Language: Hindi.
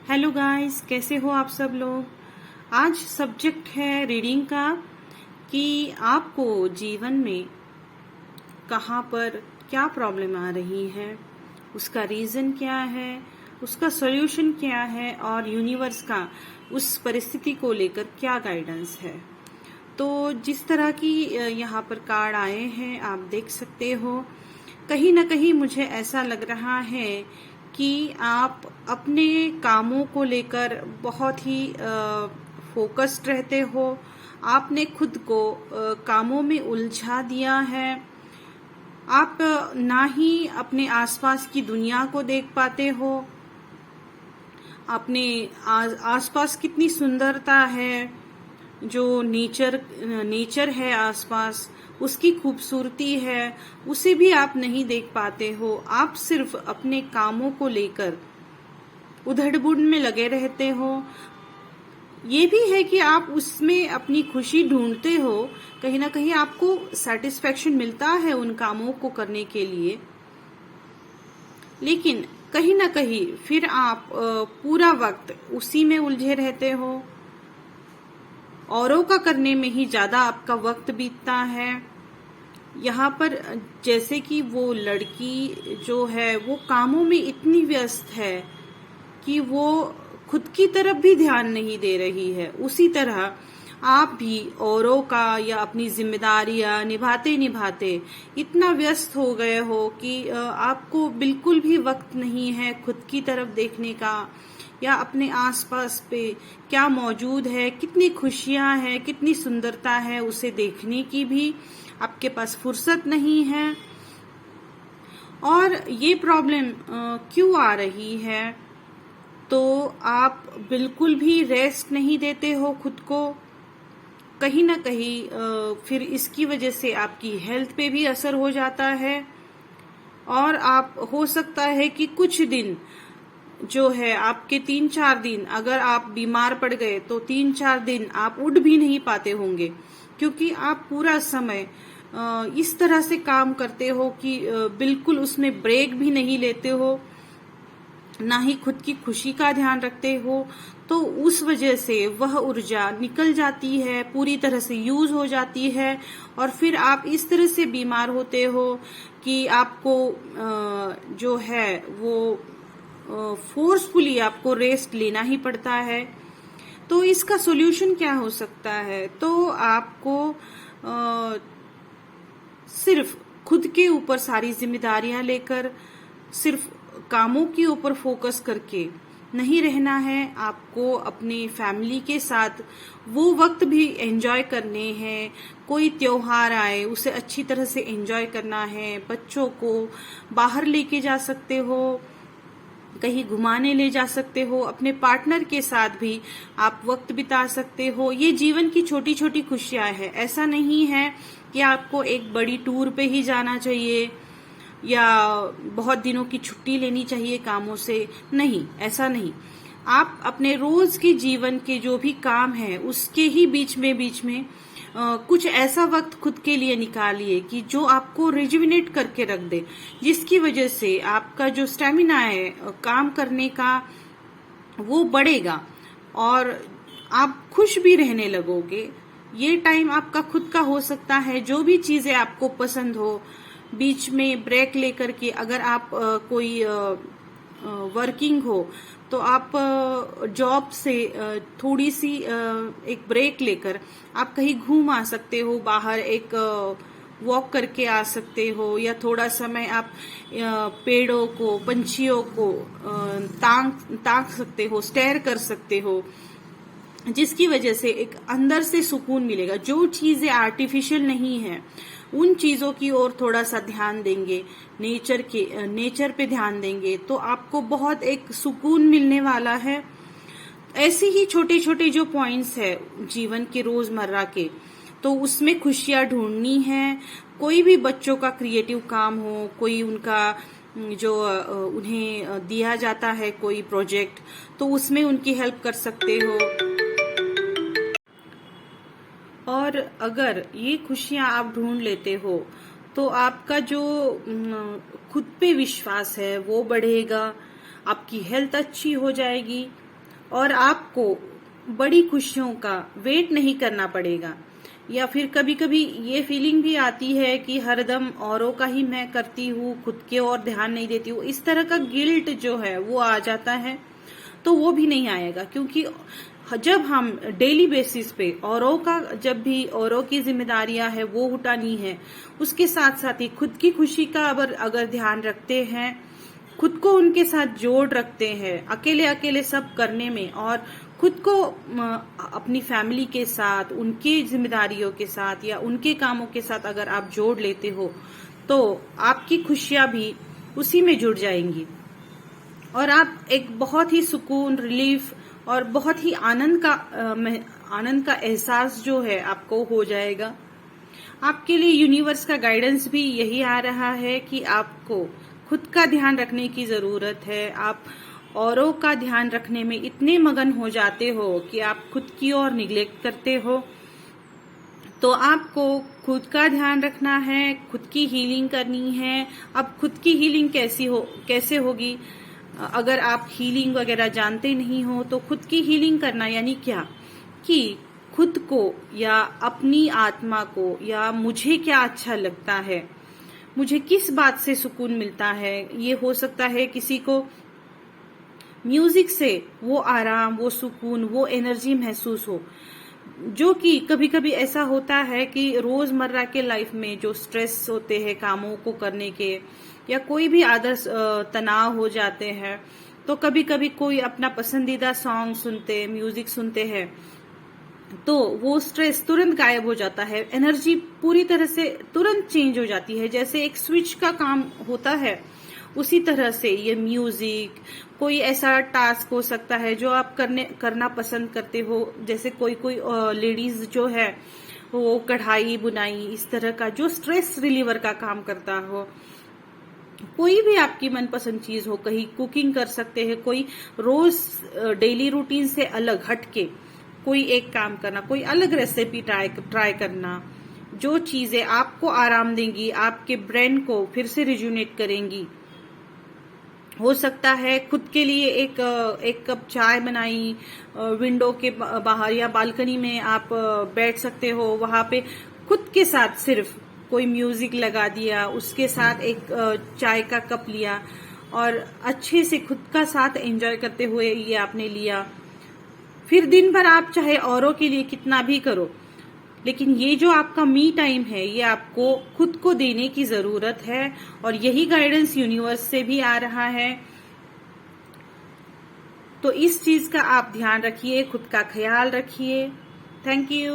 हेलो गाइस, कैसे हो आप सब लोग। आज सब्जेक्ट है रीडिंग का कि आपको जीवन में कहाँ पर क्या प्रॉब्लम आ रही है, उसका रीज़न क्या है, उसका सॉल्यूशन क्या है और यूनिवर्स का उस परिस्थिति को लेकर क्या गाइडेंस है। तो जिस तरह की यहाँ पर कार्ड आए हैं आप देख सकते हो, कहीं ना कहीं मुझे ऐसा लग रहा है कि आप अपने कामों को लेकर बहुत ही फोकस्ड रहते हो। आपने खुद को कामों में उलझा दिया है। आप ना ही अपने आसपास की दुनिया को देख पाते हो। अपने आसपास कितनी सुंदरता है, जो नेचर है आसपास, उसकी खूबसूरती है, उसे भी आप नहीं देख पाते हो। आप सिर्फ अपने कामों को लेकर उधड़-बुन में लगे रहते हो। ये भी है कि आप उसमें अपनी खुशी ढूंढते हो, कहीं ना कहीं आपको सेटिस्फेक्शन मिलता है उन कामों को करने के लिए, लेकिन कहीं ना कहीं फिर आप पूरा वक्त उसी में उलझे रहते हो। औरों का करने में ही ज्यादा आपका वक्त बीतता है। यहाँ पर जैसे कि वो लड़की जो है वो कामों में इतनी व्यस्त है कि वो खुद की तरफ भी ध्यान नहीं दे रही है। उसी तरह आप भी औरों का या अपनी जिम्मेदारियां निभाते निभाते इतना व्यस्त हो गए हो कि आपको बिल्कुल भी वक्त नहीं है खुद की तरफ देखने का, या अपने आसपास पे क्या मौजूद है, कितनी खुशियां हैं, कितनी सुंदरता है, उसे देखने की भी आपके पास फुर्सत नहीं है। और ये प्रॉब्लम क्यों आ रही है? तो आप बिल्कुल भी रेस्ट नहीं देते हो खुद को। कहीं ना कहीं फिर इसकी वजह से आपकी हेल्थ पे भी असर हो जाता है। और आप हो सकता है कि कुछ दिन जो है आपके 3-4 दिन अगर आप बीमार पड़ गए तो 3-4 दिन आप उठ भी नहीं पाते होंगे, क्योंकि आप पूरा समय इस तरह से काम करते हो कि बिल्कुल उसमें ब्रेक भी नहीं लेते हो, ना ही खुद की खुशी का ध्यान रखते हो। तो उस वजह से वह ऊर्जा निकल जाती है, पूरी तरह से यूज हो जाती है, और फिर आप इस तरह से बीमार होते हो कि आपको जो है वो फोर्सफुली आपको रेस्ट लेना ही पड़ता है। तो इसका सॉल्यूशन क्या हो सकता है? तो आपको सिर्फ खुद के ऊपर सारी जिम्मेदारियां लेकर सिर्फ कामों के ऊपर फोकस करके नहीं रहना है। आपको अपनी फैमिली के साथ वो वक्त भी एंजॉय करने हैं। कोई त्योहार आए उसे अच्छी तरह से एंजॉय करना है। बच्चों को बाहर लेके जा सकते हो, कहीं घुमाने ले जा सकते हो, अपने पार्टनर के साथ भी आप वक्त बिता सकते हो। ये जीवन की छोटी छोटी खुशियां हैं। ऐसा नहीं है कि आपको एक बड़ी टूर पे ही जाना चाहिए या बहुत दिनों की छुट्टी लेनी चाहिए कामों से। नहीं, ऐसा नहीं। आप अपने रोज के जीवन के जो भी काम है उसके ही बीच में कुछ ऐसा वक्त खुद के लिए निकालिए कि जो आपको रिजुविनेट करके रख दे, जिसकी वजह से आपका जो स्टेमिना है काम करने का वो बढ़ेगा और आप खुश भी रहने लगोगे। ये टाइम आपका खुद का हो सकता है। जो भी चीजें आपको पसंद हो, बीच में ब्रेक लेकर के, अगर आप कोई वर्किंग हो तो आप जॉब से थोड़ी सी एक ब्रेक लेकर आप कहीं घूम आ सकते हो, बाहर एक वॉक करके आ सकते हो, या थोड़ा समय आप पेड़ों को, पंछियों को ताक सकते हो, स्टेयर कर सकते हो, जिसकी वजह से एक अंदर से सुकून मिलेगा। जो चीजें आर्टिफिशियल नहीं है उन चीजों की ओर थोड़ा सा ध्यान देंगे, नेचर पे ध्यान देंगे तो आपको बहुत एक सुकून मिलने वाला है। ऐसे ही छोटे छोटे जो पॉइंट्स है जीवन के रोजमर्रा के, तो उसमें खुशियां ढूंढनी है। कोई भी बच्चों का क्रिएटिव काम हो, कोई उनका जो उन्हें दिया जाता है कोई प्रोजेक्ट, तो उसमें उनकी हेल्प कर सकते हो। और अगर ये खुशियां आप ढूंढ लेते हो तो आपका जो खुद पे विश्वास है वो बढ़ेगा, आपकी हेल्थ अच्छी हो जाएगी, और आपको बड़ी खुशियों का वेट नहीं करना पड़ेगा। या फिर कभी कभी ये फीलिंग भी आती है कि हरदम औरों का ही मैं करती हूँ, खुद के और ध्यान नहीं देती हूँ, इस तरह का गिल्ट जो है वो आ जाता है। तो वो भी नहीं आएगा, क्योंकि जब हम डेली बेसिस पे जब भी औरों की जिम्मेदारियां है वो उठानी है, उसके साथ साथ ही खुद की खुशी का अगर ध्यान रखते हैं, खुद को उनके साथ जोड़ रखते हैं, अकेले अकेले सब करने में, और खुद को अपनी फैमिली के साथ, उनकी जिम्मेदारियों के साथ या उनके कामों के साथ अगर आप जोड़ लेते हो, तो आपकी खुशियां भी उसी में जुड़ जाएंगी और आप एक बहुत ही सुकून, रिलीफ और बहुत ही आनंद का एहसास जो है आपको हो जाएगा। आपके लिए यूनिवर्स का गाइडेंस भी यही आ रहा है कि आपको खुद का ध्यान रखने की जरूरत है। आप औरों का ध्यान रखने में इतने मगन हो जाते हो कि आप खुद की ओर निग्लेक्ट करते हो। तो आपको खुद का ध्यान रखना है, खुद की हीलिंग करनी है। अब खुद की हीलिंग कैसे होगी? अगर आप हीलिंग वगैरह जानते नहीं हो, तो खुद की हीलिंग करना यानी क्या कि खुद को या अपनी आत्मा को, या मुझे क्या अच्छा लगता है, मुझे किस बात से सुकून मिलता है। ये हो सकता है किसी को म्यूजिक से वो आराम, वो सुकून, वो एनर्जी महसूस हो, जो कि कभी कभी ऐसा होता है कि रोजमर्रा के लाइफ में जो स्ट्रेस होते हैं कामों को करने के, या कोई भी आदर्श तनाव हो जाते हैं, तो कभी कभी कोई अपना पसंदीदा सॉन्ग सुनते, म्यूजिक सुनते हैं, तो वो स्ट्रेस तुरंत गायब हो जाता है, एनर्जी पूरी तरह से तुरंत चेंज हो जाती है। जैसे एक स्विच का काम होता है, उसी तरह से ये म्यूजिक, कोई ऐसा टास्क हो सकता है जो आप करना पसंद करते हो, जैसे कोई लेडीज जो है वो कढ़ाई बुनाई, इस तरह का जो स्ट्रेस रिलीवर का काम करता हो, कोई भी आपकी मनपसंद चीज हो, कहीं कुकिंग कर सकते हैं, कोई रोज डेली रूटीन से अलग हटके कोई एक काम करना, कोई अलग रेसिपी ट्राई करना, जो चीजें आपको आराम देंगी, आपके ब्रेन को फिर से रिजुनेट करेंगी। हो सकता है खुद के लिए एक कप चाय बनाई, विंडो के बाहर या बालकनी में आप बैठ सकते हो, वहां पे खुद के साथ सिर्फ कोई म्यूजिक लगा दिया, उसके साथ एक चाय का कप लिया और अच्छे से खुद का साथ एंजॉय करते हुए ये आपने लिया। फिर दिन भर आप चाहे औरों के लिए कितना भी करो, लेकिन ये जो आपका मी टाइम है, ये आपको खुद को देने की जरूरत है, और यही गाइडेंस यूनिवर्स से भी आ रहा है। तो इस चीज का आप ध्यान रखिए, खुद का ख्याल रखिए। Thank you.